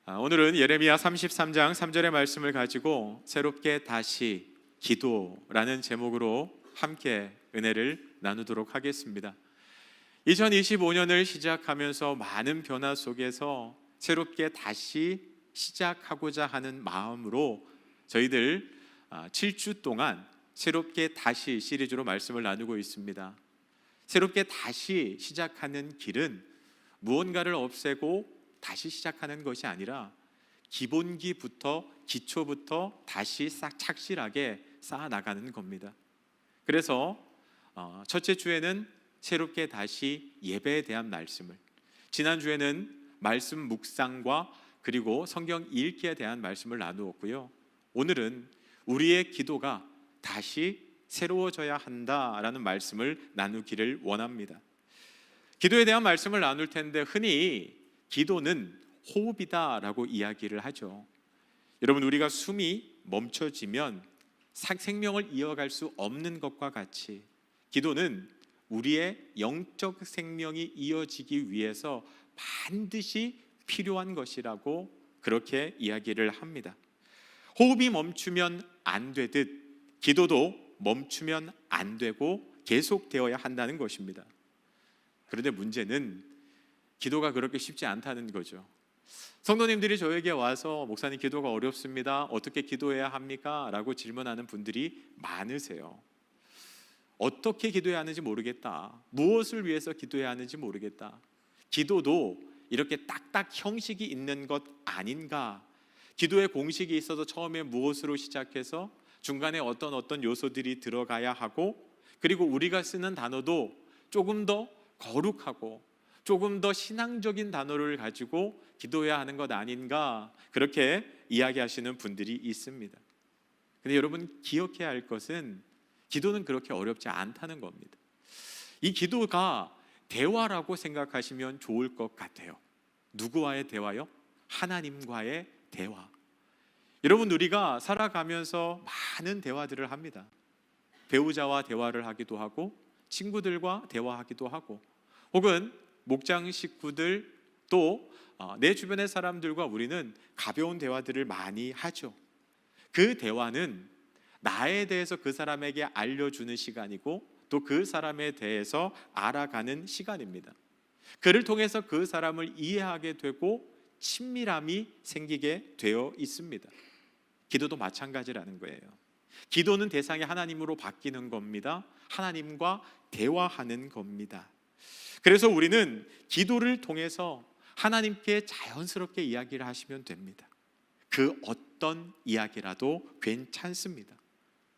오늘은 예레미야 33장 3절의 말씀을 가지고 새롭게 다시 기도라는 제목으로 함께 은혜를 나누도록 하겠습니다. 2025년을 시작하면서 많은 변화 속에서 새롭게 다시 시작하고자 하는 마음으로 저희들 7주 동안 새롭게 다시 시리즈로 말씀을 나누고 있습니다. 새롭게 다시 시작하는 길은 무언가를 없애고 다시 시작하는 것이 아니라 기본기부터 기초부터 다시 싹 착실하게 쌓아나가는 겁니다. 그래서 첫째 주에는 새롭게 다시 예배에 대한 말씀을, 지난주에는 말씀 묵상과 그리고 성경 읽기에 대한 말씀을 나누었고요. 오늘은 우리의 기도가 다시 새로워져야 한다라는 말씀을 나누기를 원합니다. 기도에 대한 말씀을 나눌 텐데 흔히 기도는 호흡이다라고 이야기를 하죠. 여러분, 우리가 숨이 멈춰지면 생명을 이어갈 수 없는 것과 같이 기도는 우리의 영적 생명이 이어지기 위해서 반드시 필요한 것이라고 그렇게 이야기를 합니다. 호흡이 멈추면 안 되듯 기도도 멈추면 안 되고 계속되어야 한다는 것입니다. 그런데 문제는 기도가 그렇게 쉽지 않다는 거죠. 성도님들이 저에게 와서 목사님 기도가 어렵습니다. 어떻게 기도해야 합니까? 라고 질문하는 분들이 많으세요. 어떻게 기도해야 하는지 모르겠다. 무엇을 위해서 기도해야 하는지 모르겠다. 기도도 이렇게 딱딱 형식이 있는 것 아닌가? 기도의 공식이 있어서 처음에 무엇으로 시작해서 중간에 어떤 요소들이 들어가야 하고, 그리고 우리가 쓰는 단어도 조금 더 거룩하고 조금 더 신앙적인 단어를 가지고 기도해야 하는 것 아닌가, 그렇게 이야기하시는 분들이 있습니다. 근데 여러분, 기억해야 할 것은 기도는 그렇게 어렵지 않다는 겁니다. 이 기도가 대화라고 생각하시면 좋을 것 같아요. 누구와의 대화요? 하나님과의 대화. 여러분, 우리가 살아가면서 많은 대화들을 합니다. 배우자와 대화를 하기도 하고, 친구들과 대화하기도 하고, 혹은 목장 식구들, 또 내 주변의 사람들과 우리는 가벼운 대화들을 많이 하죠. 그 대화는 나에 대해서 그 사람에게 알려주는 시간이고, 또 그 사람에 대해서 알아가는 시간입니다. 그를 통해서 그 사람을 이해하게 되고 친밀함이 생기게 되어 있습니다. 기도도 마찬가지라는 거예요. 기도는 대상이 하나님으로 바뀌는 겁니다. 하나님과 대화하는 겁니다. 그래서 우리는 기도를 통해서 하나님께 자연스럽게 이야기를 하시면 됩니다. 그 어떤 이야기라도 괜찮습니다.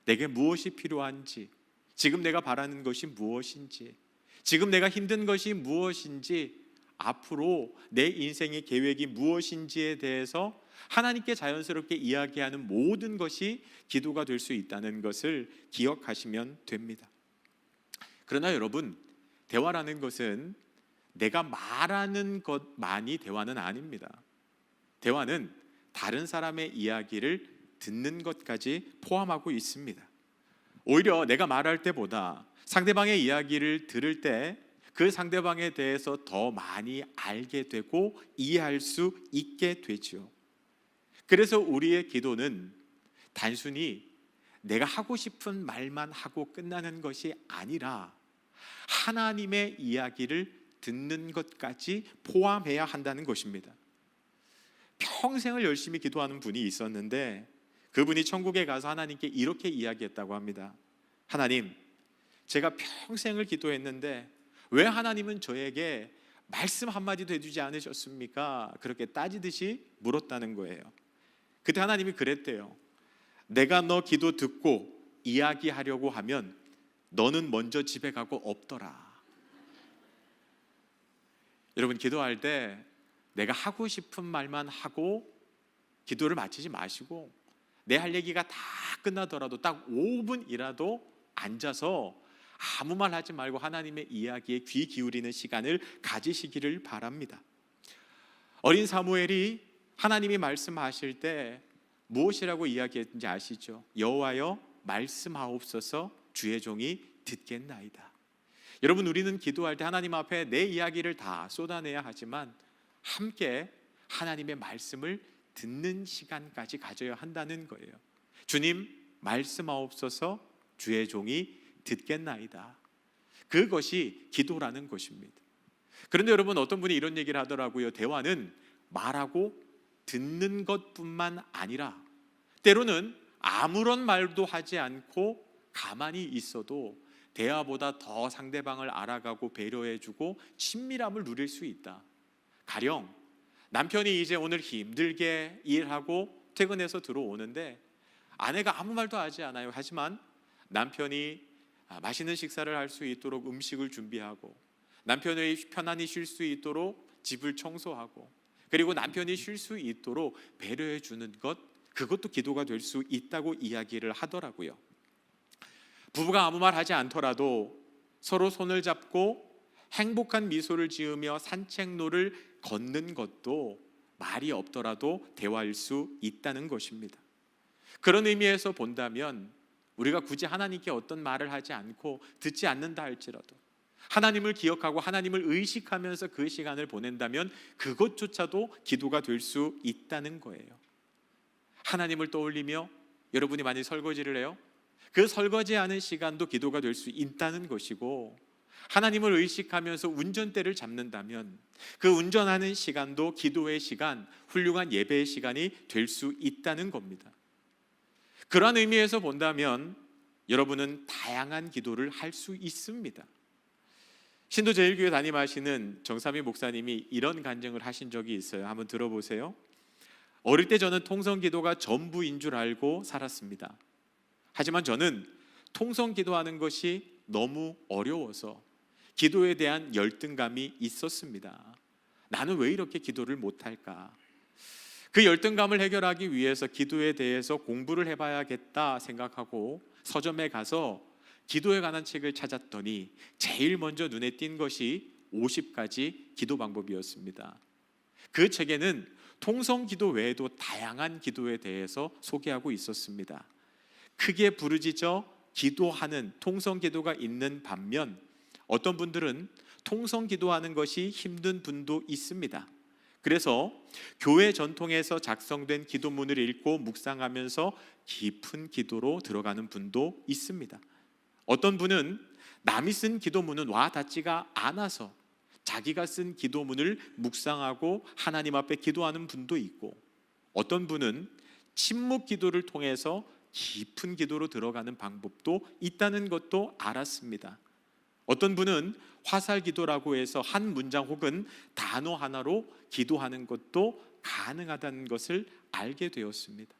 내게 무엇이 필요한지, 지금 내가 바라는 것이 무엇인지, 지금 내가 힘든 것이 무엇인지, 앞으로 내 인생의 계획이 무엇인지에 대해서 하나님께 자연스럽게 이야기하는 모든 것이 기도가 될 수 있다는 것을 기억하시면 됩니다. 그러나 여러분, 대화라는 것은 내가 말하는 것만이 대화는 아닙니다. 대화는 다른 사람의 이야기를 듣는 것까지 포함하고 있습니다. 오히려 내가 말할 때보다 상대방의 이야기를 들을 때 그 상대방에 대해서 더 많이 알게 되고 이해할 수 있게 되죠. 그래서 우리의 기도는 단순히 내가 하고 싶은 말만 하고 끝나는 것이 아니라 하나님의 이야기를 듣는 것까지 포함해야 한다는 것입니다. 평생을 열심히 기도하는 분이 있었는데 그분이 천국에 가서 하나님께 이렇게 이야기했다고 합니다. 하나님, 제가 평생을 기도했는데 왜 하나님은 저에게 말씀 한마디도 해주지 않으셨습니까? 그렇게 따지듯이 물었다는 거예요. 그때 하나님이 그랬대요. 내가 너 기도 듣고 이야기하려고 하면 너는 먼저 집에 가고 없더라. 여러분, 기도할 때 내가 하고 싶은 말만 하고 기도를 마치지 마시고, 내 할 얘기가 다 끝나더라도 딱 5분이라도 앉아서 아무 말 하지 말고 하나님의 이야기에 귀 기울이는 시간을 가지시기를 바랍니다. 어린 사무엘이 하나님이 말씀하실 때 무엇이라고 이야기했는지 아시죠? 여호와여, 말씀하옵소서, 주의 종이 듣겠나이다. 여러분, 우리는 기도할 때 하나님 앞에 내 이야기를 다 쏟아내야 하지만 함께 하나님의 말씀을 듣는 시간까지 가져야 한다는 거예요. 주님 말씀하옵소서, 주의 종이 듣겠나이다. 그것이 기도라는 것입니다. 그런데 여러분, 어떤 분이 이런 얘기를 하더라고요. 대화는 말하고 듣는 것뿐만 아니라 때로는 아무런 말도 하지 않고 가만히 있어도 대화보다 더 상대방을 알아가고 배려해주고 친밀함을 누릴 수 있다. 가령 남편이 이제 오늘 힘들게 일하고 퇴근해서 들어오는데 아내가 아무 말도 하지 않아요. 하지만 남편이 맛있는 식사를 할 수 있도록 음식을 준비하고, 남편이 편안히 쉴 수 있도록 집을 청소하고, 그리고 남편이 쉴 수 있도록 배려해 주는 것, 그것도 기도가 될 수 있다고 이야기를 하더라고요. 부부가 아무 말 하지 않더라도 서로 손을 잡고 행복한 미소를 지으며 산책로를 걷는 것도 말이 없더라도 대화일 수 있다는 것입니다. 그런 의미에서 본다면 우리가 굳이 하나님께 어떤 말을 하지 않고 듣지 않는다 할지라도 하나님을 기억하고 하나님을 의식하면서 그 시간을 보낸다면 그것조차도 기도가 될 수 있다는 거예요. 하나님을 떠올리며 여러분이 만약 설거지를 해요, 그 설거지하는 시간도 기도가 될 수 있다는 것이고, 하나님을 의식하면서 운전대를 잡는다면 그 운전하는 시간도 기도의 시간, 훌륭한 예배의 시간이 될 수 있다는 겁니다. 그러한 의미에서 본다면 여러분은 다양한 기도를 할 수 있습니다. 신도제일교회 담임하시는 정삼위 목사님이 이런 간증을 하신 적이 있어요. 한번 들어보세요. 어릴 때 저는 통성기도가 전부인 줄 알고 살았습니다. 하지만 저는 통성기도하는 것이 너무 어려워서 기도에 대한 열등감이 있었습니다. 나는 왜 이렇게 기도를 못할까? 그 열등감을 해결하기 위해서 기도에 대해서 공부를 해봐야겠다 생각하고 서점에 가서 기도에 관한 책을 찾았더니 제일 먼저 눈에 띈 것이 50가지 기도 방법이었습니다. 그 책에는 통성기도 외에도 다양한 기도에 대해서 소개하고 있었습니다. 크게 부르짖어 기도하는 통성기도가 있는 반면 어떤 분들은 통성기도하는 것이 힘든 분도 있습니다. 그래서 교회 전통에서 작성된 기도문을 읽고 묵상하면서 깊은 기도로 들어가는 분도 있습니다. 어떤 분은 남이 쓴 기도문은 와 닿지가 않아서 자기가 쓴 기도문을 묵상하고 하나님 앞에 기도하는 분도 있고, 어떤 분은 침묵 기도를 통해서 깊은 기도로 들어가는 방법도 있다는 것도 알았습니다. 어떤 분은 화살 기도라고 해서 한 문장 혹은 단어 하나로 기도하는 것도 가능하다는 것을 알게 되었습니다.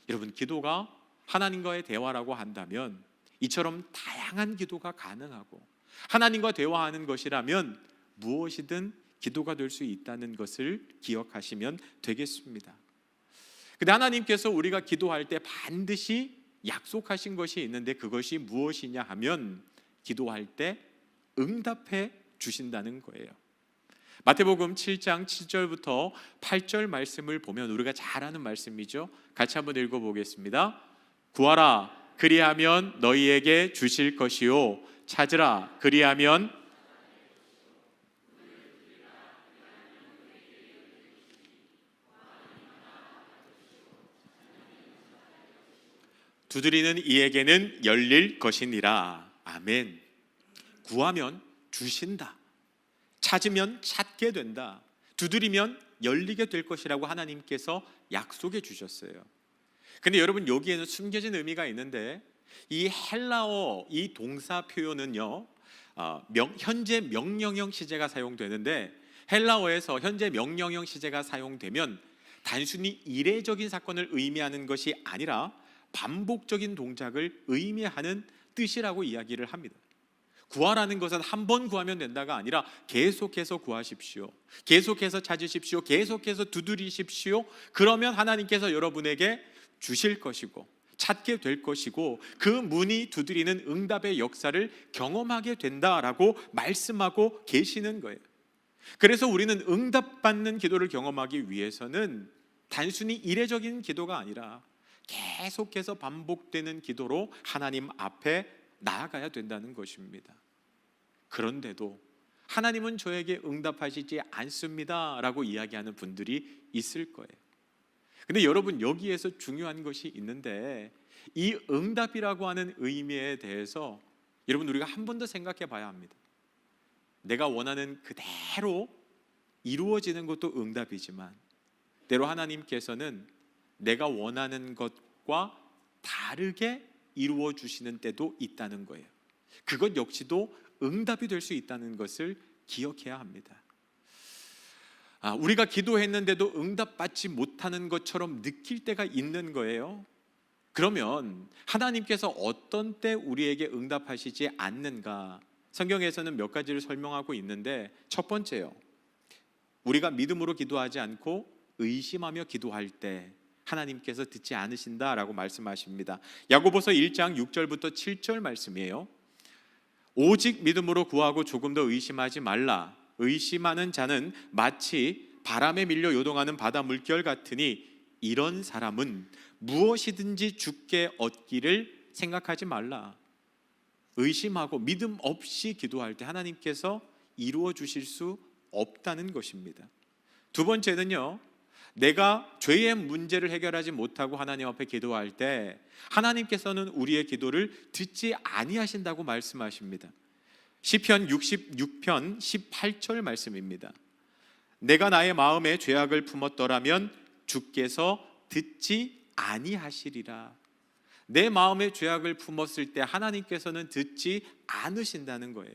여러분, 기도가 하나님과의 대화라고 한다면 이처럼 다양한 기도가 가능하고, 하나님과 대화하는 것이라면 무엇이든 기도가 될 수 있다는 것을 기억하시면 되겠습니다. 근데 하나님께서 우리가 기도할 때 반드시 약속하신 것이 있는데 그것이 무엇이냐 하면 기도할 때 응답해 주신다는 거예요. 마태복음 7장 7절부터 8절 말씀을 보면 우리가 잘 아는 말씀이죠. 같이 한번 읽어보겠습니다. 구하라, 그리하면 너희에게 주실 것이요, 찾으라, 그리하면 두드리는 이에게는 열릴 것이니라. 아멘. 구하면 주신다, 찾으면 찾게 된다, 두드리면 열리게 될 것이라고 하나님께서 약속해 주셨어요. 근데 여러분, 여기에는 숨겨진 의미가 있는데 이 헬라어 이 동사 표현은요, 현재 명령형 시제가 사용되는데, 헬라어에서 현재 명령형 시제가 사용되면 단순히 이례적인 사건을 의미하는 것이 아니라 반복적인 동작을 의미하는 뜻이라고 이야기를 합니다. 구하라는 것은 한 번 구하면 된다가 아니라 계속해서 구하십시오, 계속해서 찾으십시오, 계속해서 두드리십시오. 그러면 하나님께서 여러분에게 주실 것이고 찾게 될 것이고 그 문이 두드리는 응답의 역사를 경험하게 된다라고 말씀하고 계시는 거예요. 그래서 우리는 응답받는 기도를 경험하기 위해서는 단순히 이례적인 기도가 아니라 계속해서 반복되는 기도로 하나님 앞에 나아가야 된다는 것입니다. 그런데도 하나님은 저에게 응답하시지 않습니다 라고 이야기하는 분들이 있을 거예요. 근데 여러분, 여기에서 중요한 것이 있는데, 이 응답이라고 하는 의미에 대해서 여러분, 우리가 한 번 더 생각해 봐야 합니다. 내가 원하는 그대로 이루어지는 것도 응답이지만, 때로 하나님께서는 내가 원하는 것과 다르게 이루어 주시는 때도 있다는 거예요. 그것 역시도 응답이 될 수 있다는 것을 기억해야 합니다. 우리가 기도했는데도 응답받지 못하는 것처럼 느낄 때가 있는 거예요. 그러면 하나님께서 어떤 때 우리에게 응답하시지 않는가? 성경에서는 몇 가지를 설명하고 있는데, 첫 번째요, 우리가 믿음으로 기도하지 않고 의심하며 기도할 때 하나님께서 듣지 않으신다라고 말씀하십니다. 야고보서 1장 6절부터 7절 말씀이에요. 오직 믿음으로 구하고 조금 더 의심하지 말라. 의심하는 자는 마치 바람에 밀려 요동하는 바다 물결 같으니 이런 사람은 무엇이든지 주께 얻기를 생각하지 말라. 의심하고 믿음 없이 기도할 때 하나님께서 이루어 주실 수 없다는 것입니다. 두 번째는요, 내가 죄의 문제를 해결하지 못하고 하나님 앞에 기도할 때 하나님께서는 우리의 기도를 듣지 아니하신다고 말씀하십니다. 시편 66편 18절 말씀입니다. 내가 나의 마음에 죄악을 품었더라면 주께서 듣지 아니하시리라. 내 마음에 죄악을 품었을 때 하나님께서는 듣지 않으신다는 거예요.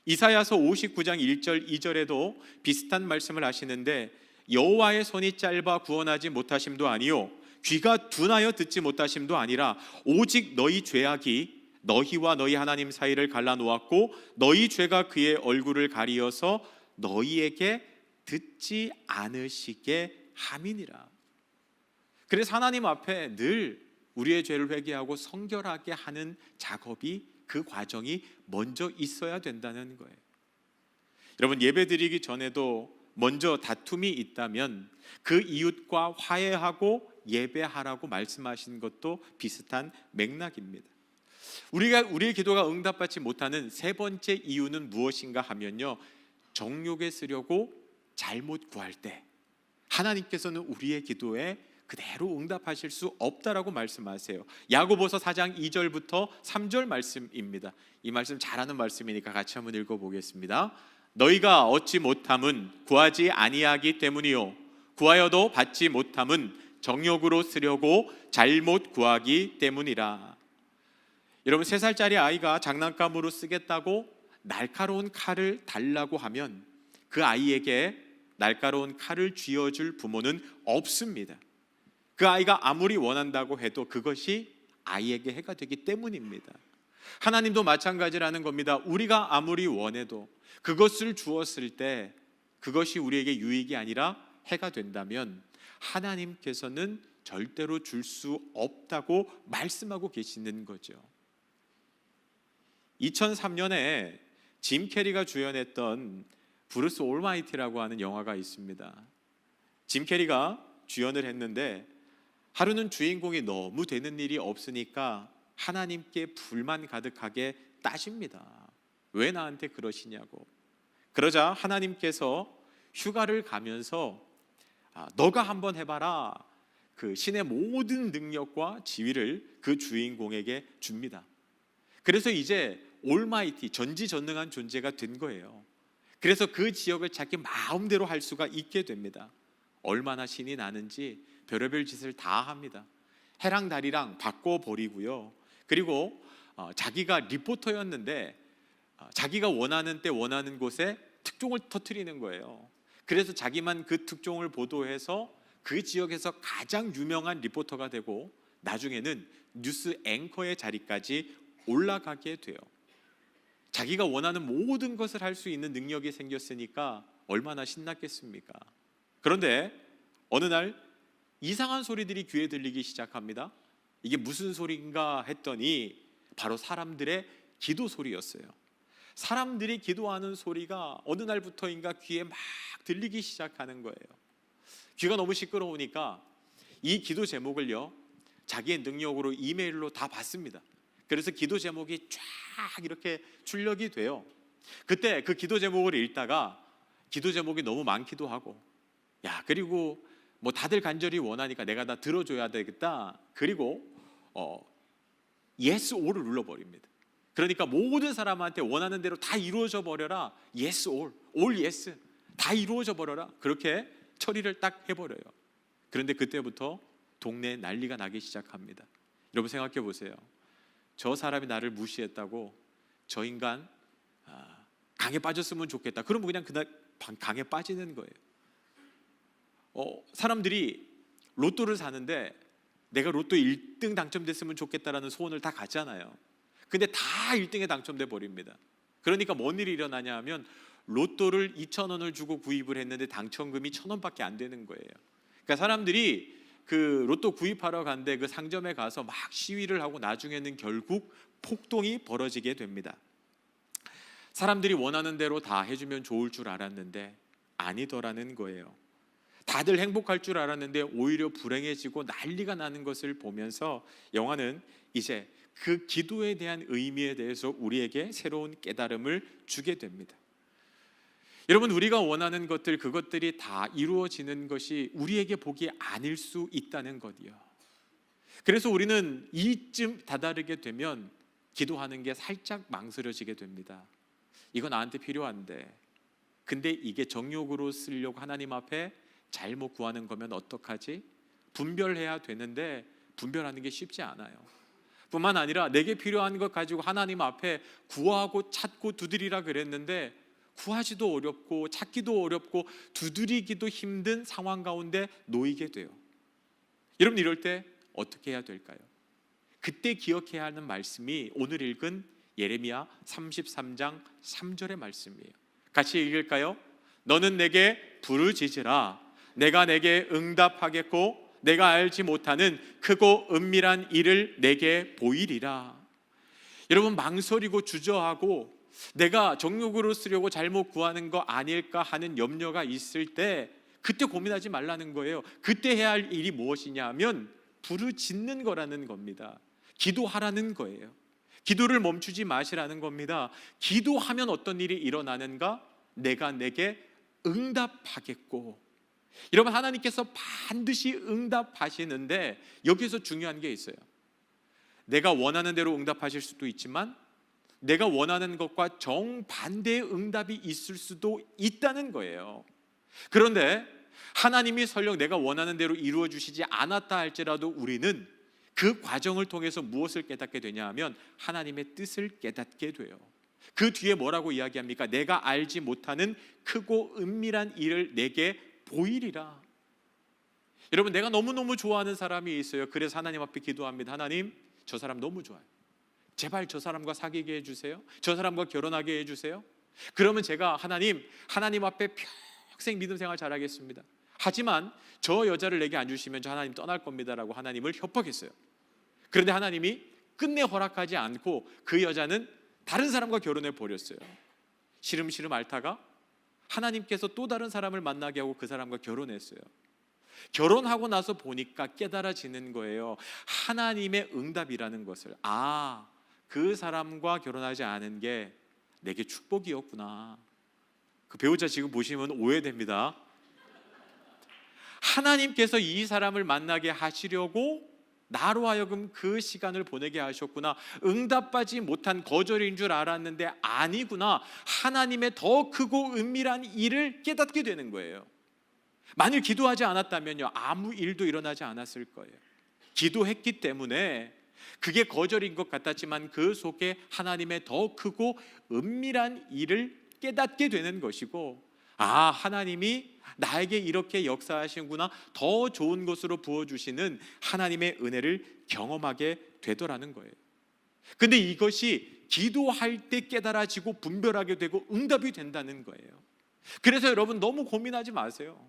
이사야서 59장 1절 2절에도 비슷한 말씀을 하시는데, 여호와의 손이 짧아 구원하지 못하심도 아니요 귀가 둔하여 듣지 못하심도 아니라 오직 너희 죄악이 너희와 너희 하나님 사이를 갈라놓았고 너희 죄가 그의 얼굴을 가리어서 너희에게 듣지 않으시게 함이니라. 그래서 하나님 앞에 늘 우리의 죄를 회개하고 성결하게 하는 작업이, 그 과정이 먼저 있어야 된다는 거예요. 여러분, 예배드리기 전에도 먼저 다툼이 있다면 그 이웃과 화해하고 예배하라고 말씀하신 것도 비슷한 맥락입니다. 우리의 기도가 응답받지 못하는 세 번째 이유는 무엇인가 하면요, 정욕에 쓰려고 잘못 구할 때 하나님께서는 우리의 기도에 그대로 응답하실 수 없다라고 말씀하세요. 야고보서 4장 2절부터 3절 말씀입니다. 이 말씀 잘하는 말씀이니까 같이 한번 읽어보겠습니다. 너희가 얻지 못함은 구하지 아니하기 때문이요 구하여도 받지 못함은 정욕으로 쓰려고 잘못 구하기 때문이라. 여러분, 3살짜리 아이가 장난감으로 쓰겠다고 날카로운 칼을 달라고 하면 그 아이에게 날카로운 칼을 쥐어줄 부모는 없습니다. 그 아이가 아무리 원한다고 해도 그것이 아이에게 해가 되기 때문입니다. 하나님도 마찬가지라는 겁니다. 우리가 아무리 원해도 그것을 주었을 때 그것이 우리에게 유익이 아니라 해가 된다면 하나님께서는 절대로 줄 수 없다고 말씀하고 계시는 거죠. 2003년에 짐 캐리가 주연했던 브루스 올마이티라고 하는 영화가 있습니다. 짐 캐리가 주연을 했는데 하루는 주인공이 너무 되는 일이 없으니까 하나님께 불만 가득하게 따집니다. 왜 나한테 그러시냐고. 그러자 하나님께서 휴가를 가면서 너가 한번 해봐라, 그 신의 모든 능력과 지위를 그 주인공에게 줍니다. 그래서 이제 올마이티, 전지전능한 존재가 된 거예요. 그래서 그 지역을 자기 마음대로 할 수가 있게 됩니다. 얼마나 신이 나는지 별의별 짓을 다 합니다. 해랑 달이랑 바꿔버리고요. 그리고 자기가 리포터였는데 자기가 원하는 때 원하는 곳에 특종을 터뜨리는 거예요. 그래서 자기만 그 특종을 보도해서 그 지역에서 가장 유명한 리포터가 되고 나중에는 뉴스 앵커의 자리까지 올라가게 돼요. 자기가 원하는 모든 것을 할 수 있는 능력이 생겼으니까 얼마나 신났겠습니까? 그런데 어느 날 이상한 소리들이 귀에 들리기 시작합니다. 이게 무슨 소리인가 했더니 바로 사람들의 기도 소리였어요. 사람들이 기도하는 소리가 어느 날부터인가 귀에 막 들리기 시작하는 거예요. 귀가 너무 시끄러우니까 이 기도 제목을요, 자기의 능력으로 이메일로 다 받습니다. 그래서 기도 제목이 쫙 이렇게 출력이 돼요. 그때 그 기도 제목을 읽다가 기도 제목이 너무 많기도 하고, 야, 그리고 뭐 다들 간절히 원하니까 내가 다 들어줘야 되겠다. 그리고 yes all을 눌러버립니다. 그러니까 모든 사람한테 원하는 대로 다 이루어져 버려라. yes all yes, 다 이루어져 버려라. 그렇게 처리를 딱 해버려요. 그런데 그때부터 동네에 난리가 나기 시작합니다. 여러분 생각해 보세요. 저 사람이 나를 무시했다고 저 인간 강에 빠졌으면 좋겠다. 그러면 그냥 그날 강에 빠지는 거예요. 사람들이 로또를 사는데 내가 로또 1등 당첨됐으면 좋겠다라는 소원을 다 갖잖아요. 근데 다 1등에 당첨돼 버립니다. 그러니까 뭔 일이 일어나냐 하면 로또를 2,000원을 주고 구입을 했는데 당첨금이 1,000원밖에 안 되는 거예요. 그러니까 사람들이 그 로또 구입하러 간데 그 상점에 가서 막 시위를 하고 나중에는 결국 폭동이 벌어지게 됩니다. 사람들이 원하는 대로 다 해주면 좋을 줄 알았는데 아니더라는 거예요. 다들 행복할 줄 알았는데 오히려 불행해지고 난리가 나는 것을 보면서 영화는 이제 그 기도에 대한 의미에 대해서 우리에게 새로운 깨달음을 주게 됩니다. 여러분, 우리가 원하는 것들, 그것들이 다 이루어지는 것이 우리에게 복이 아닐 수 있다는 것이요. 그래서 우리는 이쯤 다다르게 되면 기도하는 게 살짝 망설여지게 됩니다. 이거 나한테 필요한데, 근데 이게 정욕으로 쓰려고 하나님 앞에 잘못 구하는 거면 어떡하지? 분별해야 되는데 분별하는 게 쉽지 않아요. 뿐만 아니라 내게 필요한 것 가지고 하나님 앞에 구하고 찾고 두드리라 그랬는데 구하지도 어렵고 찾기도 어렵고 두드리기도 힘든 상황 가운데 놓이게 돼요. 여러분, 이럴 때 어떻게 해야 될까요? 그때 기억해야 하는 말씀이 오늘 읽은 예레미야 33장 3절의 말씀이에요. 같이 읽을까요? 너는 내게 부르짖으라. 내가 내게 응답하겠고 내가 알지 못하는 크고 은밀한 일을 내게 보이리라. 여러분, 망설이고 주저하고 내가 정욕으로 쓰려고 잘못 구하는 거 아닐까 하는 염려가 있을 때 그때 고민하지 말라는 거예요. 그때 해야 할 일이 무엇이냐 하면 부르짖는 거라는 겁니다. 기도하라는 거예요. 기도를 멈추지 마시라는 겁니다. 기도하면 어떤 일이 일어나는가? 내가 내게 응답하겠고. 여러분, 하나님께서 반드시 응답하시는데 여기서 중요한 게 있어요. 내가 원하는 대로 응답하실 수도 있지만 내가 원하는 것과 정반대의 응답이 있을 수도 있다는 거예요. 그런데 하나님이 설령 내가 원하는 대로 이루어 주시지 않았다 할지라도 우리는 그 과정을 통해서 무엇을 깨닫게 되냐 하면 하나님의 뜻을 깨닫게 돼요. 그 뒤에 뭐라고 이야기합니까? 내가 알지 못하는 크고 은밀한 일을 내게 보이리라. 여러분, 내가 너무너무 좋아하는 사람이 있어요. 그래서 하나님 앞에 기도합니다. 하나님, 저 사람 너무 좋아요. 제발 저 사람과 사귀게 해주세요. 저 사람과 결혼하게 해주세요. 그러면 제가 하나님 앞에 평생 믿음 생활 잘하겠습니다. 하지만 저 여자를 내게 안 주시면 저 하나님 떠날 겁니다라고 하나님을 협박했어요. 그런데 하나님이 끝내 허락하지 않고 그 여자는 다른 사람과 결혼해 버렸어요. 시름시름 앓다가 하나님께서 또 다른 사람을 만나게 하고 그 사람과 결혼했어요. 결혼하고 나서 보니까 깨달아지는 거예요. 하나님의 응답이라는 것을. 그 사람과 결혼하지 않은 게 내게 축복이었구나. 그 배우자 지금 보시면 오해됩니다. 하나님께서 이 사람을 만나게 하시려고 나로 하여금 그 시간을 보내게 하셨구나. 응답받지 못한 거절인 줄 알았는데 아니구나. 하나님의 더 크고 은밀한 일을 깨닫게 되는 거예요. 만일 기도하지 않았다면요, 아무 일도 일어나지 않았을 거예요. 기도했기 때문에 그게 거절인 것 같았지만 그 속에 하나님의 더 크고 은밀한 일을 깨닫게 되는 것이고, 하나님이 나에게 이렇게 역사하시는구나, 더 좋은 것으로 부어주시는 하나님의 은혜를 경험하게 되더라는 거예요. 근데 이것이 기도할 때 깨달아지고 분별하게 되고 응답이 된다는 거예요. 그래서 여러분, 너무 고민하지 마세요.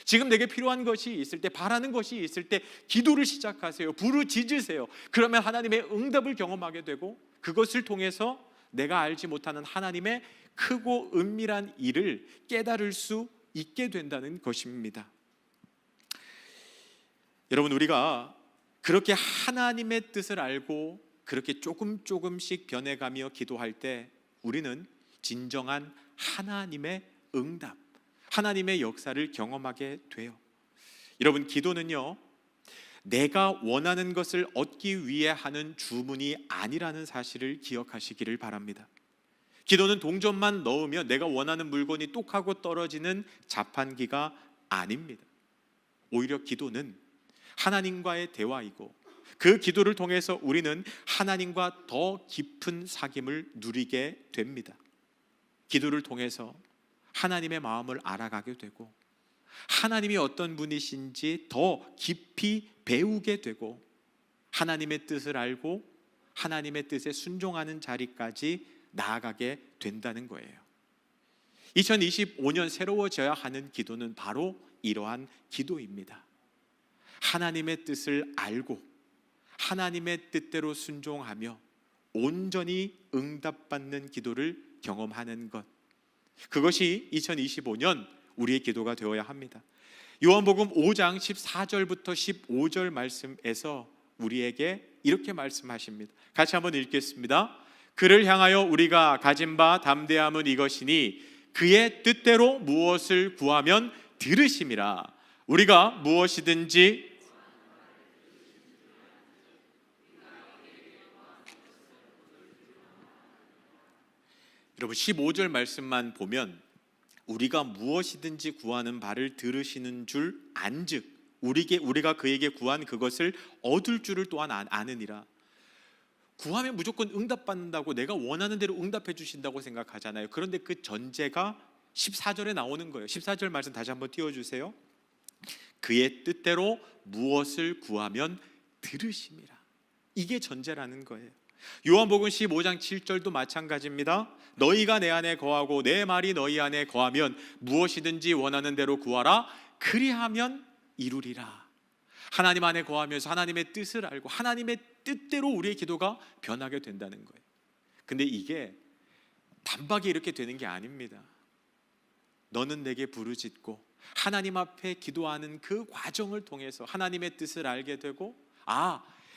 지금 내게 필요한 것이 있을 때, 바라는 것이 있을 때 기도를 시작하세요. 부르짖으세요. 그러면 하나님의 응답을 경험하게 되고 그것을 통해서 내가 알지 못하는 하나님의 크고 은밀한 일을 깨달을 수 있게 된다는 것입니다. 여러분, 우리가 그렇게 하나님의 뜻을 알고 그렇게 조금씩 변해가며 기도할 때 우리는 진정한 하나님의 응답, 하나님의 역사를 경험하게 돼요. 여러분, 기도는요, 내가 원하는 것을 얻기 위해 하는 주문이 아니라는 사실을 기억하시기를 바랍니다. 기도는 동전만 넣으면 내가 원하는 물건이 똑 하고 떨어지는 자판기가 아닙니다. 오히려 기도는 하나님과의 대화이고, 그 기도를 통해서 우리는 하나님과 더 깊은 사귐을 누리게 됩니다. 기도를 통해서 하나님의 마음을 알아가게 되고, 하나님이 어떤 분이신지 더 깊이 배우게 되고, 하나님의 뜻을 알고 하나님의 뜻에 순종하는 자리까지 나아가게 된다는 거예요. 2025년 새로워져야 하는 기도는 바로 이러한 기도입니다. 하나님의 뜻을 알고 하나님의 뜻대로 순종하며 온전히 응답받는 기도를 경험하는 것, 그것이 2025년 우리의 기도가 되어야 합니다. 요한복음 5장 14절부터 15절 말씀에서 우리에게 이렇게 말씀하십니다. 같이 한번 읽겠습니다. 그를 향하여 우리가 가진 바 담대함은 이것이니 그의 뜻대로 무엇을 구하면 들으심이라. 우리가 무엇이든지 여러분, 15절 말씀만 보면 우리가 무엇이든지 구하는 바를 들으시는 줄 안즉 우리가 그에게 구한 그것을 얻을 줄을 또한 아느니라. 구하면 무조건 응답받는다고, 내가 원하는 대로 응답해 주신다고 생각하잖아요. 그런데 그 전제가 14절에 나오는 거예요. 14절 말씀 다시 한번 띄워주세요. 그의 뜻대로 무엇을 구하면 들으심이라. 이게 전제라는 거예요. 요한복음 15장 7절도 마찬가지입니다. 너희가 내 안에 거하고 내 말이 너희 안에 거하면 무엇이든지 원하는 대로 구하라. 그리하면 이루리라. 하나님 안에 거하면서 하나님의 뜻을 알고 하나님의 뜻대로 우리의 기도가 변하게 된다는 거예요. 근데 이게 단박에 이렇게 되는 게 아닙니다. 너는 내게 부르짖고 하나님 앞에 기도하는 그 과정을 통해서 하나님의 뜻을 알게 되고,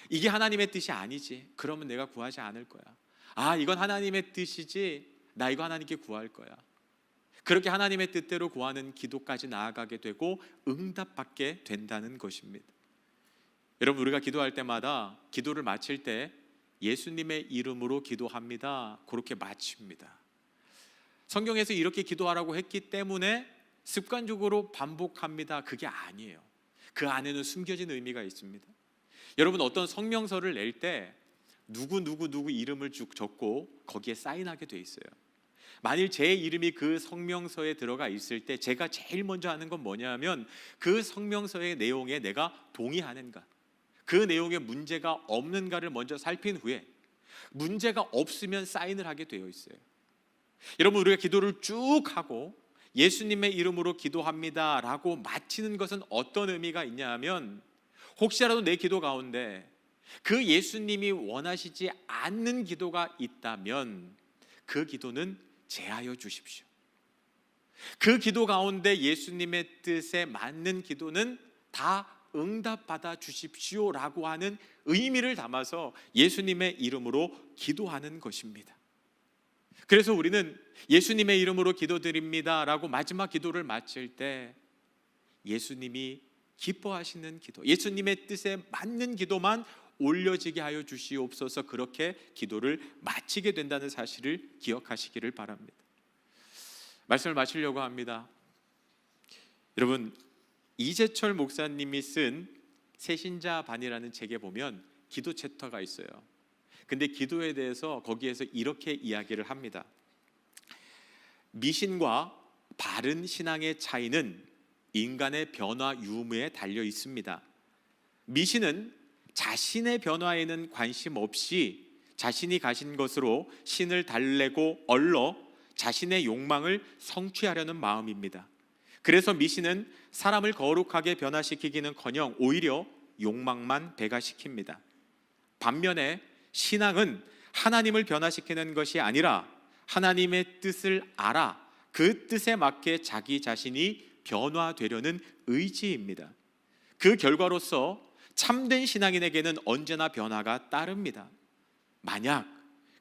이게 하나님의 뜻이 아니지, 그러면 내가 구하지 않을 거야. 이건 하나님의 뜻이지, 나 이거 하나님께 구할 거야. 그렇게 하나님의 뜻대로 구하는 기도까지 나아가게 되고 응답받게 된다는 것입니다. 여러분, 우리가 기도할 때마다 기도를 마칠 때 예수님의 이름으로 기도합니다, 그렇게 마칩니다. 성경에서 이렇게 기도하라고 했기 때문에 습관적으로 반복합니다, 그게 아니에요. 그 안에는 숨겨진 의미가 있습니다. 여러분, 어떤 성명서를 낼 때 누구 이름을 쭉 적고 거기에 사인하게 돼 있어요. 만일 제 이름이 그 성명서에 들어가 있을 때 제가 제일 먼저 하는 건 뭐냐면 그 성명서의 내용에 내가 동의하는가, 그 내용에 문제가 없는가를 먼저 살핀 후에 문제가 없으면 사인을 하게 되어 있어요. 여러분, 우리가 기도를 쭉 하고 예수님의 이름으로 기도합니다 라고 마치는 것은 어떤 의미가 있냐 하면, 혹시라도 내 기도 가운데 그 예수님이 원하시지 않는 기도가 있다면 그 기도는 제하여 주십시오. 그 기도 가운데 예수님의 뜻에 맞는 기도는 다 응답받아 주십시오 라고 하는 의미를 담아서 예수님의 이름으로 기도하는 것입니다. 그래서 우리는 예수님의 이름으로 기도드립니다 라고 마지막 기도를 마칠 때 예수님이 기뻐하시는 기도, 예수님의 뜻에 맞는 기도만 올려지게 하여 주시옵소서, 그렇게 기도를 마치게 된다는 사실을 기억하시기를 바랍니다. 말씀을 마치려고 합니다. 여러분, 이재철 목사님이 쓴 새신자 반이라는 책에 보면 기도 챕터가 있어요. 근데 기도에 대해서 거기에서 이렇게 이야기를 합니다. 미신과 바른 신앙의 차이는 인간의 변화 유무에 달려 있습니다. 미신은 자신의 변화에는 관심 없이 자신이 가진 것으로 신을 달래고 얼러 자신의 욕망을 성취하려는 마음입니다. 그래서 미신은 사람을 거룩하게 변화시키기는커녕 오히려 욕망만 배가시킵니다. 반면에 신앙은 하나님을 변화시키는 것이 아니라 하나님의 뜻을 알아 그 뜻에 맞게 자기 자신이 변화되려는 의지입니다. 그 결과로서 참된 신앙인에게는 언제나 변화가 따릅니다. 만약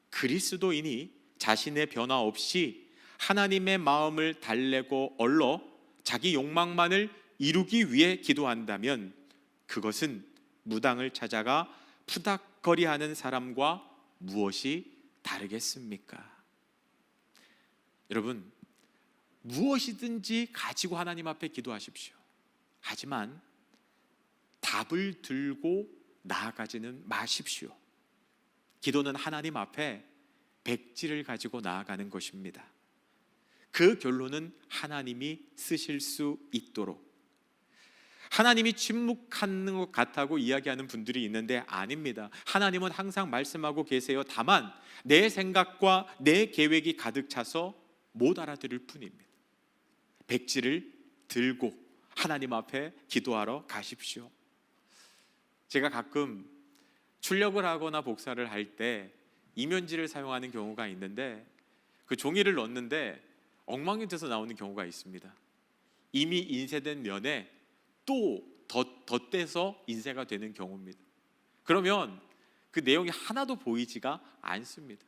그리스도인이 자신의 변화 없이 하나님의 마음을 달래고 얼러 자기 욕망만을 이루기 위해 기도한다면 그것은 무당을 찾아가 푸닥거리하는 사람과 무엇이 다르겠습니까? 여러분, 무엇이든지 가지고 하나님 앞에 기도하십시오. 하지만 답을 들고 나아가지는 마십시오. 기도는 하나님 앞에 백지를 가지고 나아가는 것입니다. 그 결론은 하나님이 쓰실 수 있도록. 하나님이 침묵하는 것 같다고 이야기하는 분들이 있는데 아닙니다. 하나님은 항상 말씀하고 계세요. 다만 내 생각과 내 계획이 가득 차서 못 알아들을 뿐입니다. 백지를 들고 하나님 앞에 기도하러 가십시오. 제가 가끔 출력을 하거나 복사를 할 때 이면지를 사용하는 경우가 있는데 그 종이를 넣는데 엉망이 돼서 나오는 경우가 있습니다. 이미 인쇄된 면에 또 덧대서 인쇄가 되는 경우입니다. 그러면 그 내용이 하나도 보이지가 않습니다.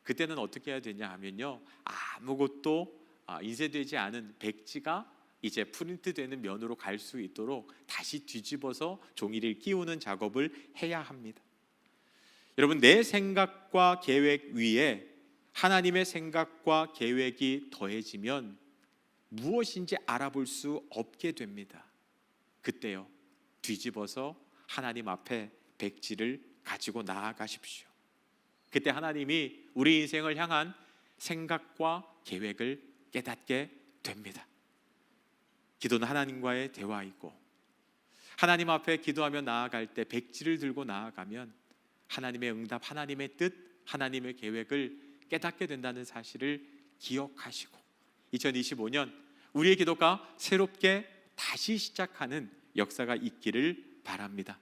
그때는 어떻게 해야 되냐 하면요, 아무것도 인쇄되지 않은 백지가 이제 프린트되는 면으로 갈 수 있도록 다시 뒤집어서 종이를 끼우는 작업을 해야 합니다. 여러분, 내 생각과 계획 위에 하나님의 생각과 계획이 더해지면 무엇인지 알아볼 수 없게 됩니다. 그때요, 뒤집어서 하나님 앞에 백지를 가지고 나아가십시오. 그때 하나님이 우리 인생을 향한 생각과 계획을 깨닫게 됩니다. 기도는 하나님과의 대화이고, 하나님 앞에 기도하며 나아갈 때 백지를 들고 나아가면 하나님의 응답, 하나님의 뜻, 하나님의 계획을 깨닫게 된다는 사실을 기억하시고 2025년 우리의 기도가 새롭게 다시 시작하는 역사가 있기를 바랍니다.